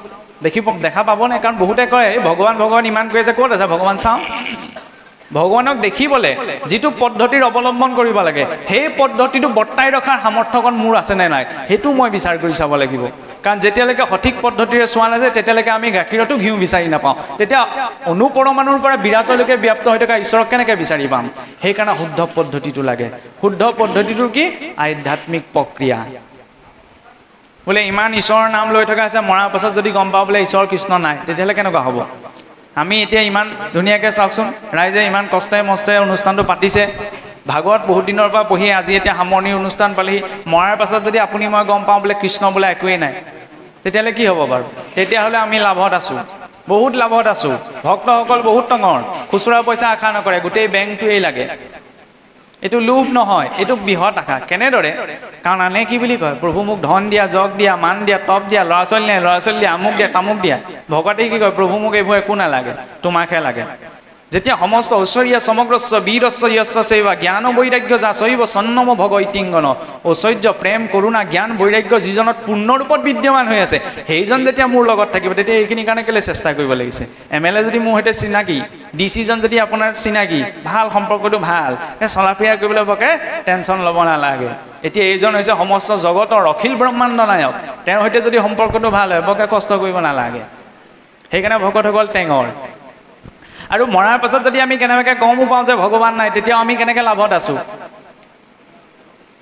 দেখা পাবনে? কাৰণ বহুতে কয় ভগৱান ভগৱান ইমান কৈ আছে, ক'ত আছে ভগৱান চাওঁ। ভগৱানক দেখিবলৈ যিটো পদ্ধতিৰ অৱলম্বন কৰিব লাগে, সেই পদ্ধতিটো বৰ্তাই ৰখাৰ সামৰ্থ্যকণ মোৰ আছেনে নাই, সেইটো মই বিচাৰ কৰি চাব লাগিব। কাৰণ যেতিয়ালৈকে সঠিক পদ্ধতিৰে চোৱা নাযায়, তেতিয়ালৈকে আমি গাখীৰতো ঘিউ বিচাৰি নাপাওঁ। তেতিয়া অনুপৰমাণুৰ পৰা বিৰাটলৈকে ব্যাপ্ত হৈ থকা ঈশ্বৰক কেনেকৈ বিচাৰি পাম? সেইকাৰণে শুদ্ধ পদ্ধতিটো লাগে। শুদ্ধ পদ্ধতিটো কি? আধ্যাত্মিক প্ৰক্ৰিয়া। বোলে ইমান ঈশ্বৰৰ নাম লৈ থকা আছে, মৰাৰ পাছত যদি গম পাওঁ বোলে ঈশ্বৰ কৃষ্ণ নাই, তেতিয়াহ'লে কেনেকুৱা হ'ব? আমি এতিয়া ইমান ধুনীয়াকৈ চাওকচোন, ৰাইজে ইমান কষ্টে মষ্টে অনুষ্ঠানটো পাতিছে, ভাগৱত বহুত দিনৰ পৰা পঢ়ি আজি এতিয়া সামৰণিৰ অনুষ্ঠান পালেহি, মৰাৰ পাছত যদি আপুনি মই গম পাওঁ বোলে কৃষ্ণ বোলে একোৱেই নাই, তেতিয়াহ'লে কি হ'ব বাৰু? তেতিয়াহ'লে আমি লাভত আছোঁ, বহুত লাভত আছোঁ। ভক্তসকল বহুত টঙৰ, খুচুৰা পইচা আশা নকৰে, গোটেই বেংকটোৱেই লাগে। এইটো লোভ নহয়, এইটো বৃহৎ আশা। কেনেদৰে? কাৰণ আনে কি বুলি কয়, প্ৰভু মোক ধন দিয়া, যগ দিয়া, মান দিয়া, তপ দিয়া, ল'ৰা ছোৱালী নাই, ল'ৰা ছোৱালী দিয়া, আমুক দিয়া, তামুক দিয়া। ভকতে কি কয়, প্ৰভু মোক এইবোৰ একো নালাগে, তোমাকহে লাগে। যেতিয়া সমস্ত ঐশ্বৰীয়া সমগ্ৰস্ব বীৰস্ব য়স্য সেৱা জ্ঞান বৈৰাগ্য যা শৈব চন্নম ভগ ঐতিংগন। ঐশ্বৰ্য প্ৰেম কৰোণা জ্ঞান বৈৰাগ্য যিজনত পূৰ্ণৰূপত বিদ্যমান হৈ আছে, সেইজন যেতিয়া মোৰ লগত থাকিব, তেতিয়া এইখিনিৰ কাৰণে কেলৈ চেষ্টা কৰিব লাগিছে? MLA যদি মোৰ সৈতে চিনাকি, DC-জন যদি আপোনাৰ চিনাকি, ভাল সম্পৰ্কটো ভাল, চলা ফিৰা কৰিবলৈ বকে টেনশ্যন ল'ব নালাগে। এতিয়া এইজন হৈছে সমস্ত জগতৰ অখিল ব্ৰহ্মাণ্ড নায়ক, তেওঁৰ সৈতে যদি সম্পৰ্কটো ভাল হয়, বকে কষ্ট কৰিব নালাগে। সেইকাৰণে ভকতসকল টেঙৰ। আৰু মৰাৰ পাছত যদি আমি কেনেবাকৈ গমো পাওঁ যে ভগৱান নাই, তেতিয়াও আমি কেনেকৈ লাভত আছোঁ?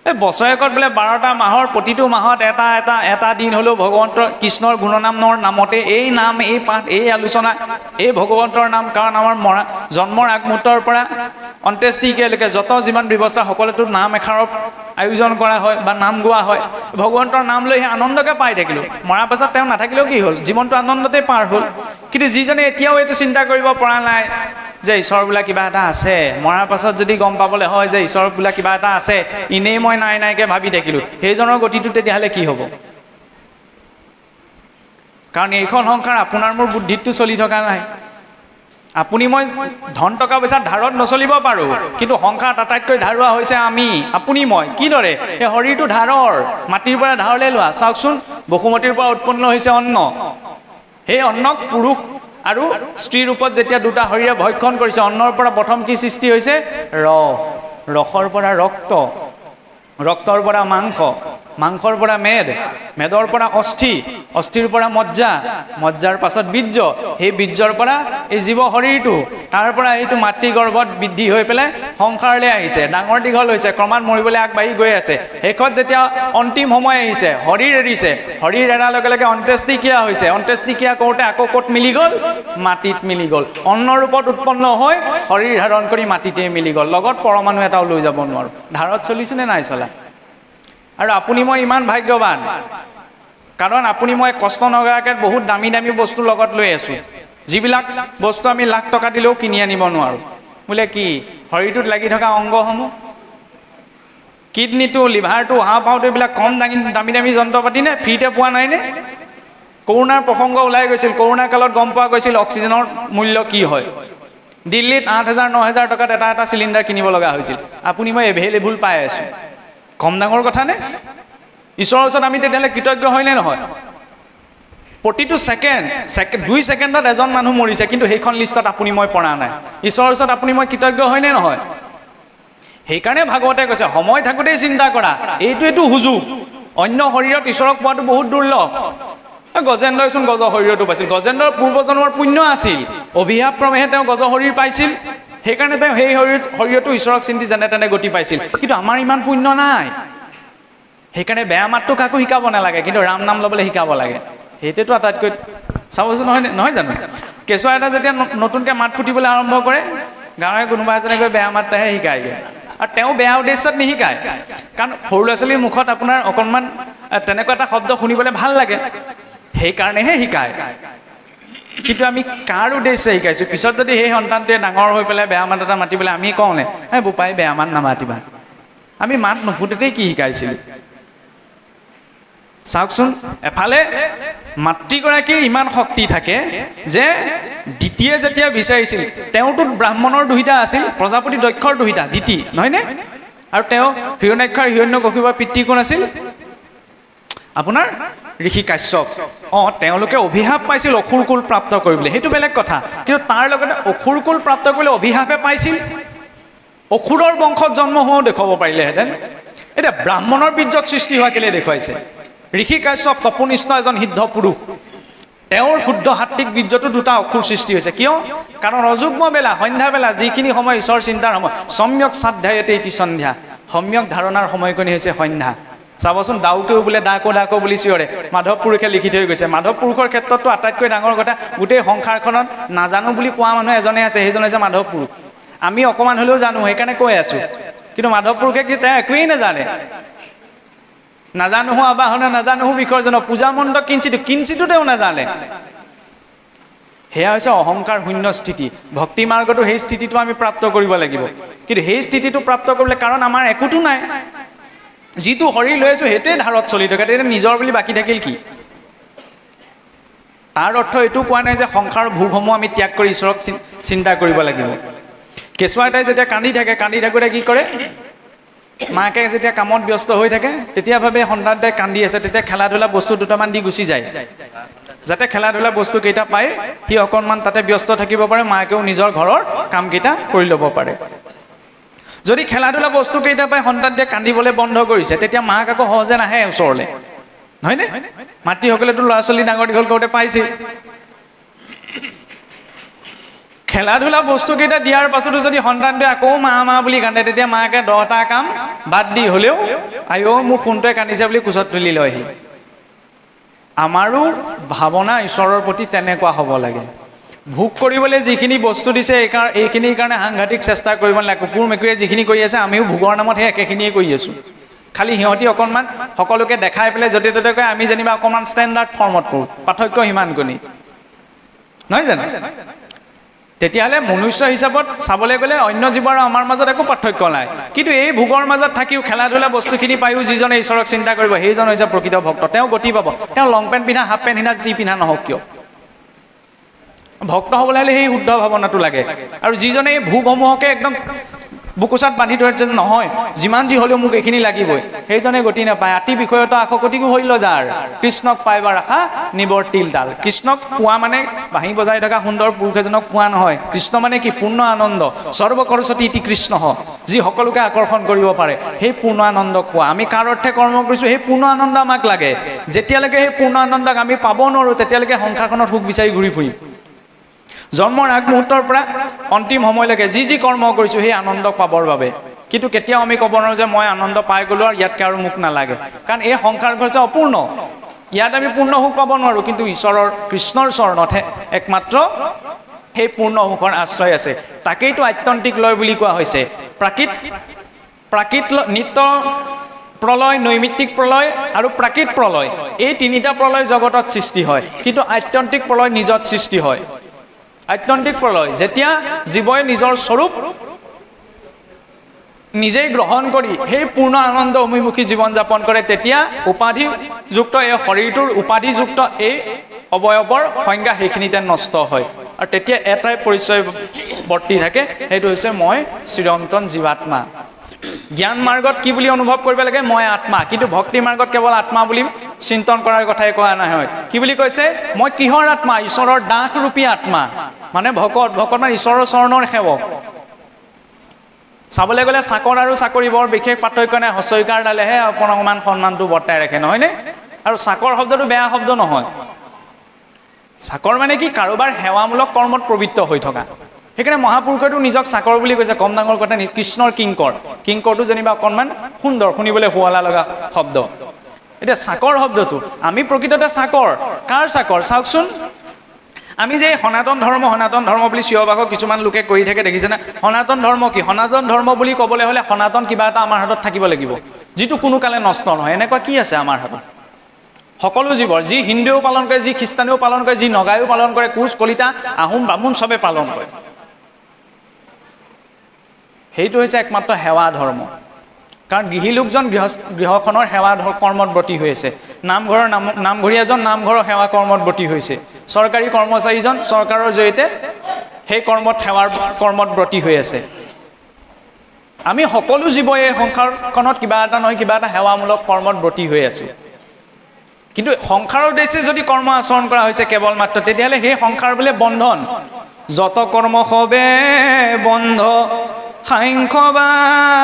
এই বছৰেকত বোলে 12টা মাহৰ প্ৰতিটো মাহত এটা দিন হ'লেও ভগৱন্তৰ কৃষ্ণৰ গুণনামৰ নামতে এই নাম, এই পাঠ, এই আলোচনা, এই ভগৱন্তৰ নাম। কাৰণ আমাৰ জন্মৰ আগমুহূৰ্তৰ পৰা অন্ত্যেষ্টিলৈকে যত যিমান ব্যৱস্থা সকলোতো নাম এষাৰৰ আয়োজন কৰা হয় বা নাম গোৱা হয়। ভগৱন্তৰ নাম লৈ সেই আনন্দকে পাই থাকিলোঁ। মৰাৰ পাছত তেওঁ নাথাকিলেও কি হ'ল, জীৱনটো আনন্দতে পাৰ হ'ল। কিন্তু যিজনে এতিয়াও এইটো চিন্তা কৰিব পৰা নাই যে ঈশ্বৰ বোলা কিবা এটা আছে, মৰাৰ পাছত যদি গম পাবলৈ হয় যে ঈশ্বৰ বোলা কিবা এটা আছে, এনেই মই নাইকৈ ভাবি থাকিলোঁ, সেইজনৰ গতিটো তেতিয়াহ'লে কি হ'ব? কাৰণ এইখন সংসাৰ আপোনাৰ মোৰ বুদ্ধিতটো চলি থকা নাই। আপুনি মই ধন টকা পইচা ধাৰত নচলিব পাৰোঁ, কিন্তু সংসাৰত আটাইতকৈ ধাৰুৱা হৈছে আমি, আপুনি মই। কিদৰে? এই শৰীৰটো ধাৰৰ, মাটিৰ পৰা ধাৰলৈ লোৱা। চাওকচোন, বসুমতীৰ পৰা উৎপন্ন হৈছে অন্ন। সেই অন্নক পুৰুষ আৰু স্ত্ৰী ৰূপত যেতিয়া দুটা শৰীৰে ভক্ষণ কৰিছে, অন্নৰ পৰা প্ৰথম কি সৃষ্টি হৈছে? ৰস, ৰসৰ পৰা ৰক্ত, ৰক্তৰ পৰা মাংস, মাংসৰ পৰা মেদ, মেদৰ পৰা অস্থি, অস্থিৰ পৰা মজ্জা, মজ্জাৰ পাছত বীৰ্য, সেই বীৰ্যৰ পৰা এই জীৱ শৰীৰটো, তাৰ পৰা এইটো মাতৃগৰ্ভত বৃদ্ধি হৈ পেলাই সংসাৰলৈ আহিছে, ডাঙৰ দীঘল হৈছে, ক্ৰমাৎ মৰিবলৈ আগবাঢ়ি গৈ আছে। শেষত যেতিয়া অন্তিম সময় আহিছে, শৰীৰ এৰিছে, শৰীৰ এৰাৰ লগে লগে অন্ত্যেষ্টিক্ৰিয়া হৈছে। অন্ত্যেষ্টিক্ৰিয়া কৰোঁতে আকৌ ক'ত মিলি গ'ল? মাটিত মিলি গ'ল। অন্ন ৰূপত উৎপন্ন হৈ শৰীৰ ধাৰণ কৰি মাটিতে মিলি গ'ল। লগত পৰমাণু এটাও লৈ যাব নোৱাৰোঁ। ধাৰত চলিছেনে নাই চলা? আৰু আপুনি মই ইমান ভাগ্যৱান, কাৰণ আপুনি মই কষ্ট নকৰাকৈ বহুত দামী দামী বস্তু লগত লৈ আছোঁ, যিবিলাক বস্তু আমি লাখ টকা দিলেও কিনি আনিব নোৱাৰোঁ। বোলে কি? শৰীৰটোত লাগি থকা অংগসমূহ, কিডনীটো, লিভাৰটো, হাওঁফাওঁটো, এইবিলাক কম দামী দামী যন্ত্ৰ পাতি নে? ফ্ৰীতে পোৱা নাইনে? কৰোণাৰ প্ৰসংগ ওলাই গৈছিল, কৰোণা কালত গম পোৱা গৈছিল অক্সিজেনৰ মূল্য কি হয়। দিল্লীত 8,000-9,000 টকাত এটা চিলিণ্ডাৰ কিনিব লগা হৈছিল। আপুনি মই এভেইলেবল পাই আছোঁ। কম ডাঙৰ কথা নে? ঈশ্বৰৰ ওচৰত আমি তেতিয়াহ'লে কৃতজ্ঞ হয়নে নহয়? প্ৰতিটো ছেকেণ্ড 2 ছেকেণ্ডত এজন মানুহ মৰিছে, কিন্তু সেইখন লিষ্টত আপুনি মই পৰা নাই। ঈশ্বৰৰ ওচৰত আপুনি মই কৃতজ্ঞ হয়নে নহয়? সেইকাৰণে ভাগৱতে কৈছে, সময় থাকোঁতেই চিন্তা কৰা, এইটোৱেতো সুযোগ। অন্য শৰীৰত ঈশ্বৰক পোৱাটো বহুত দুৰ্লভ। গজেন্দ্ৰইচোন গজ শৰীৰতো পাইছিল, গজেন্দ্ৰৰ পূৰ্বজন্মৰ পুণ্য আছিল, অভিশাপক্ৰমেহে তেওঁ গজ শৰীৰ পাইছিল। সেইকাৰণে তেওঁ সেই শৰীৰতো ঈশ্বৰক চিন্তি যেনে তেনে গতি পাইছিল। কিন্তু আমাৰ ইমান পুণ্য নাই, সেইকাৰণে বেয়া মাতটো কাকো শিকাব নালাগে, কিন্তু ৰাম নাম ল'বলৈ শিকাব লাগে। সেইটোৱেতো আটাইতকৈ, চাবচোন নহয় জানো? কেঁচুৱা এটা যেতিয়া নতুনকৈ মাত ফুটিবলৈ আৰম্ভ কৰে, গাঁৱে কোনোবা এজনে গৈ বেয়া মাত এটাহে শিকায়গৈ। আৰু তেওঁ বেয়া উদ্দেশ্যত নিশিকায়, কাৰণ সৰু ল'ৰা ছোৱালীৰ মুখত আপোনাৰ অকণমান তেনেকুৱা এটা শব্দ শুনিবলৈ ভাল লাগে, সেইকাৰণেহে শিকায়। কিন্তু আমি কাৰ উদ্দেশ্যে শিকাইছোঁ? পিছত যদি সেই সন্তানটোৱে ডাঙৰ হৈ পেলাই বেয়া মাত এটা মাতিবলৈ আমি কওঁনে, বোপাই বেয়া মাত নামাতিবা, আমি মাত নুফুটোতেই কি শিকাইছিলোঁ? চাওকচোন, এফালে মাতৃগৰাকীৰ ইমান শক্তি থাকে যে দিতিয়ে যেতিয়া বিচাৰিছিল, তেওঁতো ব্ৰাহ্মণৰ দুহিতা আছিল, প্ৰজাপতি দক্ষৰ দুহিতা, দিতি নহয়নে? আৰু তেওঁ হিৰণ্যাক্ষৰ হিৰণ্যকশিপুৰ পিতৃ কোন আছিল? আপোনাৰ ঋষি কাশ্যপ। তেওঁলোকে অভিশাপ পাইছিল অসুৰ কুল প্ৰাপ্ত কৰিবলৈ, সেইটো বেলেগ কথা। কিন্তু তাৰ লগতে অসুৰ কুল প্ৰাপ্ত কৰিবলৈ অভিশাপে পাইছিল, অসুৰৰ বংশত জন্ম হোৱাও দেখুৱাব পাৰিলেহেঁতেন। এতিয়া ব্ৰাহ্মণৰ বীৰ্যত সৃষ্টি হোৱা কেলৈ দেখুৱাইছে? ঋষি কাশ্যপ তপনিষ্ঠ এজন সিদ্ধ পুৰুষ, তেওঁৰ শুদ্ধ সাত্বিক বীৰ্যতো 2টা অসুৰ সৃষ্টি হৈছে। কিয়? কাৰণ অযুগ্ম বেলা, সন্ধ্যা বেলা, যিখিনি সময় ঈশ্বৰ চিন্তাৰ সময়, সম্যক সাধ্যায়তে ইতি সন্ধ্যা, সম্যক ধাৰণাৰ সময়কণি হৈছে সন্ধ্যা। চাবচোন, দাউকেও বোলে ডাকো ডাকো বুলি চিঞৰে, মাধৱ পুৰুষে লিখি থৈ গৈছে। মাধৱ পুৰুষৰ ক্ষেত্ৰততো আটাইতকৈ ডাঙৰ কথা, গোটেই সংসাৰখনত নাজানো বুলি কোৱা মানুহ এজনে আছে, সেইজন হৈছে মাধৱ পুৰুষ। আমি অকণমান হ'লেও জানো, সেইকাৰণে কৈ আছোঁ। কিন্তু মাধৱ পুৰুষে কি তেওঁ একোৱেই নাজানে? নাজানো আবাহনে, নাজানো বিসৰ্জন, পূজা মণ্ডপ কিঞ্চিতো তেওঁ নাজানে। সেয়া হৈছে অহংকাৰ শূন্য স্থিতি ভক্তি মাৰ্গটো সেই স্থিতিটো আমি প্ৰাপ্ত কৰিব লাগিব কিন্তু সেই স্থিতিটো প্ৰাপ্ত কৰিবলৈ কাৰণ আমাৰ একোটো নাই যিটো শৰীৰ লৈ আছো হেতে ধাৰত চলি থাকে তেতিয়া নিজৰ বুলি বাকি থাকিল কি তাৰ অৰ্থ এটো কোৱা নাই যে সংসাৰ ভোগসমূহ আমি ত্যাগ কৰি ঈশ্বৰক চিন্তা কৰিব লাগিব কেঁচুৱা এটাই যেতিয়া কান্দি থাকোঁতে কি কৰে মাকে যেতিয়া কামত ব্যস্ত হৈ থাকে তেতিয়া ভাবে সন্তানটোৱে কান্দি আছে তেতিয়া খেলা ধূলা বস্তু দুটামান দি গুচি যায় যাতে খেলা ধূলা বস্তু কেইটা পায় সি অকণমান তাতে ব্যস্ত থাকিব পাৰে মাকেও নিজৰ ঘৰৰ কামকেইটা কৰি ল'ব পাৰে যদি খেলা ধূলা বস্তু কেইটা পায় সন্তানটোৱে কান্দিবলৈ বন্ধ কৰিছে তেতিয়া মাক আকৌ সহজে নাহে ওচৰলৈ নহয়নে মাতৃসকলেতো ল'ৰা ছোৱালী ডাঙৰ দীঘল কৰোঁতে পাইছে খেলা ধূলা বস্তু কেইটা দিয়াৰ পাছতো যদি সন্তানটোৱে আকৌ মা বুলি কান্দে তেতিয়া মাকে 10টা কাম বাদ দি হ'লেও আইও মোৰ সোণটোৱে কান্দিছে বুলি কোচত তুলি লয়হি আমাৰো ভাৱনা ঈশ্বৰৰ প্ৰতি তেনেকুৱা হ'ব লাগে ভোগ কৰিবলৈ যিখিনি বস্তু দিছে এইখিনিৰ কাৰণে সাংঘাতিক চেষ্টা কৰিব নালাগে কুকুৰ মেকুৰীয়ে যিখিনি কৰি আছে আমিও ভোগৰ নামত সেই একেখিনিয়ে কৰি আছোঁ খালি সিহঁতি অকণমান সকলোকে দেখাই পেলাই য'তে ত'তে কয় আমি যেনিবা অকণমান ষ্টেণ্ডাৰ্ড ফৰ্মত কৰোঁ পাৰ্থক্য সিমানকণি নহয় জানো তেতিয়াহ'লে মনুষ্য হিচাপত চাবলৈ গ'লে অন্য জীৱ আৰু আমাৰ মাজত একো পাৰ্থক্য নাই কিন্তু এই ভোগৰ মাজত থাকিও খেলা ধূলা বস্তুখিনি পায়ো যিজনে ঈশ্বৰক চিন্তা কৰিব সেইজন হৈছে প্ৰকৃত ভক্ত তেওঁ গতি পাব তেওঁ লং পেণ্ট পিন্ধা হাফ পেণ্ট পিন্ধা যি পিন্ধা নহওক কিয় ভক্ত হ'বলৈ হ'লে সেই শুদ্ধ ভাৱনাটো লাগে আৰু যিজনে এই ভোগসমূহকে একদম বুকুচাত বান্ধি ধৰিছে নহয় যিমান যি হ'লেও মোক এইখিনি লাগিবই সেইজনে গতি নাপায় আতি বিষয়ত আশকতিকো হৈল যাৰ কৃষ্ণক পাইবা ৰাখা নিবৰ তিল তাল কৃষ্ণক পোৱা মানে বাঁহী বজাই থকা সুন্দৰ পুৰুষ এজনক পোৱা নহয় কৃষ্ণ মানে কি পূৰ্ণ আনন্দ সৰ্বকৰস্বতী ইতি কৃষ্ণ যি সকলোকে আকৰ্ষণ কৰিব পাৰে সেই পূৰ্ণ আনন্দক পোৱা আমি কাৰ অৰ্থে কৰ্ম কৰিছোঁ সেই পূৰ্ণ আনন্দ আমাক লাগে যেতিয়ালৈকে সেই পূৰ্ণ আনন্দক আমি পাব নোৱাৰোঁ তেতিয়ালৈকে সংসাৰখনত সুখ বিচাৰি ঘূৰি ফুৰিম জন্মৰ আগমুহূৰ্তৰ পৰা অন্তিম সময়লৈকে যি কৰ্ম কৰিছোঁ সেই আনন্দক পাবৰ বাবে কিন্তু কেতিয়াও আমি ক'ব নোৱাৰোঁ যে মই আনন্দ পাই গ'লোঁ আৰু ইয়াতকৈ আৰু মোক নালাগে কাৰণ এই সংসাৰ হৈছে অপূৰ্ণ ইয়াত আমি পূৰ্ণ সুখ পাব নোৱাৰোঁ কিন্তু ঈশ্বৰৰ কৃষ্ণৰ চৰণতহে একমাত্ৰ সেই পূৰ্ণ সুখৰ আশ্ৰয় আছে তাকেইতো আত্যন্তিক লয় বুলি কোৱা হৈছে প্ৰাকৃত নিত্য প্ৰলয় নৈমিত্তিক প্ৰলয় আৰু প্ৰাকৃত প্ৰলয় এই তিনিটা প্ৰলয় জগতত সৃষ্টি হয় কিন্তু আত্যন্তিক প্ৰলয় নিজত সৃষ্টি হয় আত্যন্তিক প্ৰলয় যেতিয়া জীৱই নিজৰ স্বৰূপ নিজেই গ্ৰহণ কৰি সেই পূৰ্ণ আনন্দ অভিমুখী জীৱন যাপন কৰে তেতিয়া উপাধিযুক্ত এই শৰীৰটোৰ উপাধিযুক্ত এই অৱয়ৱৰ সংজ্ঞা সেইখিনিতে নষ্ট হয় আৰু তেতিয়া এটাই পৰিচয় বৰ্তি থাকে সেইটো হৈছে মই চিৰন্তন জীৱাত্মা জ্ঞান মাৰ্গত কি বুলি অনুভৱ কৰিব লাগে মই আত্মা কিন্তু ভক্তি মাৰ্গত কেৱল আত্মা বুলি চিন্তন কৰাৰ কথাই কোৱা নহয় কি বুলি কৈছে মই কিহৰ আত্মা ঈশ্বৰৰ দাস ৰূপী আত্মা মানে ভকত মানে ঈশ্বৰৰ চৰণৰ সেৱক চাবলৈ গ'লে চাকৰ আৰু চাকৰি বৰ বিশেষ পাৰ্থক্য নাই হস্যইকাৰ ডালেহে অকণমান সন্মানটো বৰ্তাই ৰাখে নহয়নে আৰু চাকৰ শব্দটো বেয়া শব্দ নহয় চাকৰ মানে কি কাৰোবাৰ সেৱামূলক কৰ্মত প্ৰবৃত্ত হৈ থকা সেইকাৰণে মহাপুৰুষেতো নিজক চাকৰ বুলি কৈছে কম ডাঙৰ কথা কৃষ্ণৰ কিংকৰটো যেনিবা অকণমান সুন্দৰ শুনিবলৈ শুৱলা লগা শব্দ এতিয়া চাকৰ শব্দটো আমি প্ৰকৃততে চাকৰ কাৰ চাকৰ চাওকচোন আমি যে সনাতন ধৰ্ম বুলি চিঞৰ-বাখৰ কিছুমান লোকে কৰি থাকে দেখিছেনে সনাতন ধৰ্ম কি সনাতন ধৰ্ম বুলি ক'বলৈ হ'লে সনাতন কিবা এটা আমাৰ হাতত থাকিব লাগিব যিটো কোনো কালে নষ্ট নহয় এনেকুৱা কি আছে আমাৰ হাতত সকলো জীৱৰ যি হিন্দুৱেও পালন কৰে যি খ্ৰীষ্টানেও পালন কৰে যি নগায়ো পালন কৰে কোচ কলিতা আহোম বামুণ চবে পালন কৰে সেইটো হৈছে একমাত্ৰ সেৱা ধৰ্ম কাৰণ গৃহী লোকজন গৃহখনৰ সেৱা কৰ্মত ব্ৰতী হৈ আছে নামঘৰীয়াজন নামঘৰৰ সেৱা কৰ্মত ব্ৰতী হৈছে চৰকাৰী কৰ্মচাৰীজন চৰকাৰৰ জৰিয়তে সেই সেৱাৰ কৰ্মত ব্ৰতী হৈ আছে আমি সকলো জীৱই এই সংসাৰখনত কিবা এটা নহয় কিবা এটা সেৱামূলক কৰ্মত ব্ৰতী হৈ আছোঁ কিন্তু সংসাৰৰ উদ্দেশ্যে যদি কৰ্ম আচৰণ কৰা হৈছে কেৱল মাত্ৰ তেতিয়াহ'লে সেই সংসাৰ বোলে বন্ধন যত কৰ্ম সবে বন্ধ সাংখ্যবাদী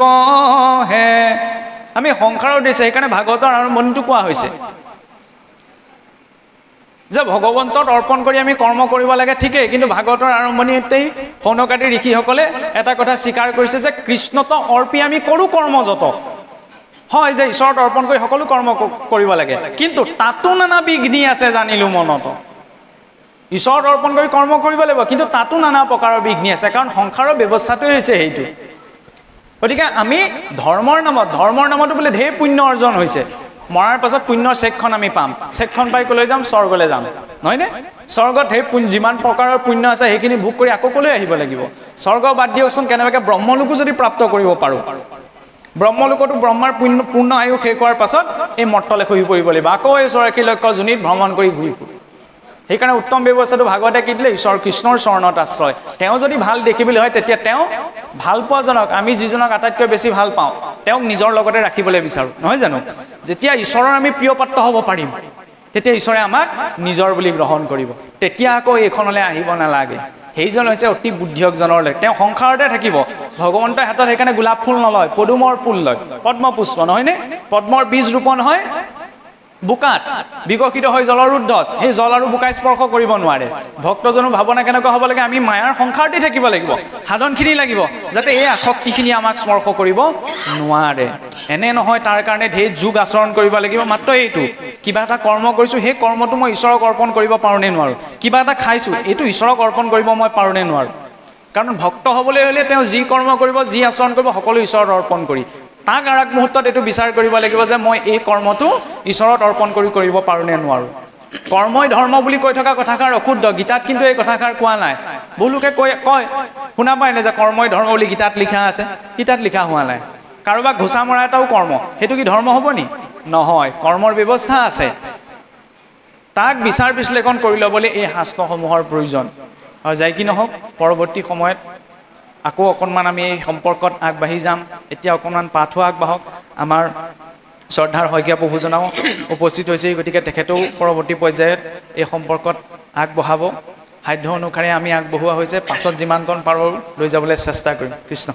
কহে আমি সংসাৰৰ উদ্দেশ্যে সেইকাৰণে ভাগৱতৰ আৰম্ভণিটো কোৱা হৈছে যে ভগৱন্তক অৰ্পণ কৰি আমি কৰ্ম কৰিব লাগে ঠিকেই কিন্তু ভাগৱতৰ আৰম্ভণিতেই সৌনকাদি ঋষিসকলে এটা কথা স্বীকাৰ কৰিছে যে কৃষ্ণত অৰ্পি আমি কৰোঁ কৰ্ম যত হয় যে ঈশ্বৰত অৰ্পণ কৰি সকলো কৰ্ম কৰিব লাগে কিন্তু তাতো নানা বিঘ্নি আছে জানিলোঁ মনত ঈশ্বৰত অৰ্পণ কৰি কৰ্ম কৰিব লাগিব কিন্তু তাতো নানা প্ৰকাৰৰ বিঘ্নি আছে কাৰণ সংসাৰৰ ব্যৱস্থাটোৱে হৈছে সেইটো গতিকে আমি ধৰ্মৰ নামতো বোলে ঢেৰ পুণ্য অৰ্জন হৈছে মৰাৰ পাছত পুণ্যৰ চেকখন আমি পাম চেকখন পাই কলৈ যাম স্বৰ্গলৈ যাম নহয়নে স্বৰ্গত সেই যিমান প্ৰকাৰৰ পুণ্য আছে সেইখিনি ভোগ কৰি আকৌ কলৈ আহিব লাগিব স্বৰ্গ বাদ দিয়কচোন কেনেবাকৈ ব্ৰহ্মলোকো যদি প্ৰাপ্ত কৰিব পাৰোঁ ব্ৰহ্মলোকতো ব্ৰহ্মাৰ পূৰ্ণ আয়ু শেষ হোৱাৰ পাছত এই মৰ্তলে শুই পৰিব লাগিব আকৌ এই 84 লক্ষ যোনিত ভ্ৰমণ কৰি ঘূৰি ফুৰিব সেইকাৰণে উত্তম ব্যৱস্থাটো ভাগৱতে কি দিলে ঈশ্বৰ কৃষ্ণৰ চৰণত আশ্ৰয় তেওঁ যদি ভাল দেখিবলৈ হয় তেতিয়া তেওঁ ভাল পোৱাজনক আমি যিজনক আটাইতকৈ বেছি ভাল পাওঁ তেওঁক নিজৰ লগতে ৰাখিবলৈ বিচাৰোঁ নহয় জানো যেতিয়া ঈশ্বৰৰ আমি প্ৰিয় পাত্ৰ হ'ব পাৰিম তেতিয়া ঈশ্বৰে আমাক নিজৰ বুলি গ্ৰহণ কৰিব তেতিয়া আকৌ এইখনলৈ আহিব নালাগে সেইজন হৈছে অতি বুদ্ধিয়কজনৰ লেখ তেওঁ সংসাৰতে থাকিব ভগৱন্তৰ হাতত সেইকাৰণে গোলাপ ফুল নলয় পদুমৰ ফুল লয় পদ্ম পুষ্প নহয়নে পদ্মৰ বীজ ৰোপণ হয় বুকাত বিকশিত হয় জলৰ ঊৰ্ধত সেই জল আৰু বুকাই স্পৰ্শ কৰিব নোৱাৰে ভক্তজনৰ ভাৱনা কেনেকুৱা হ'ব লাগে আমি মায়াৰ সংসাৰতে থাকিব লাগিব সাধনখিনি লাগিব যাতে এই আসক্তিখিনি আমাক স্পৰ্শ কৰিব নোৱাৰে এনে নহয় তাৰ কাৰণে ঢেৰ যোগ আচৰণ কৰিব লাগিব মাত্ৰ এইটো কিবা এটা কৰ্ম কৰিছোঁ সেই কৰ্মটো মই ঈশ্বৰক অৰ্পণ কৰিব পাৰোঁ নে নোৱাৰোঁ কিবা এটা খাইছোঁ এইটো ঈশ্বৰক অৰ্পণ কৰিব মই পাৰোঁ নে নোৱাৰোঁ কাৰণ ভক্ত হ'বলৈ হ'লে তেওঁ যি কৰ্ম কৰিব যি আচৰণ কৰিব সকলো ঈশ্বৰত অৰ্পণ কৰি তাক আৰু এক মুহূৰ্তত এইটো বিচাৰ কৰিব লাগিব যে মই এই কৰ্মটো ঈশ্বৰত অৰ্পণ কৰিব পাৰোঁ নে নোৱাৰোঁ কৰ্মই ধৰ্ম বুলি কৈ থকা কথাষাৰ অশুদ্ধ গীতাত কিন্তু এই কথাষাৰ কোৱা নাই বহুলোকে কয় শুনা পায় নে যে কৰ্মই ধৰ্ম বুলি গীতাত লিখা আছে গীতাত লিখা হোৱা নাই কাৰোবাক ঘোচা মৰা এটাও কৰ্ম সেইটো কি ধৰ্ম হ'ব নি নহয় কৰ্মৰ ব্যৱস্থা আছে তাক বিচাৰ বিশ্লেষণ কৰি ল'বলৈ এই শাস্ত্ৰসমূহৰ প্ৰয়োজন আৰু যাই কি নহওক পৰৱৰ্তী সময়ত আকৌ অকণমান আমি এই সম্পৰ্কত আগবাঢ়ি যাম এতিয়া অকণমান পাঠো আগবাঢ়ক আমাৰ শ্ৰদ্ধাৰ শইকীয়া প্ৰভুজনাও উপস্থিত হৈছে গতিকে তেখেতেও পৰৱৰ্তী পৰ্যায়ত এই সম্পৰ্কত আগবঢ়াব সাধ্য অনুসাৰে আমি আগবঢ়োৱা হৈছে পাছত যিমানকণ পাৰোঁ লৈ যাবলৈ চেষ্টা কৰিম কৃষ্ণ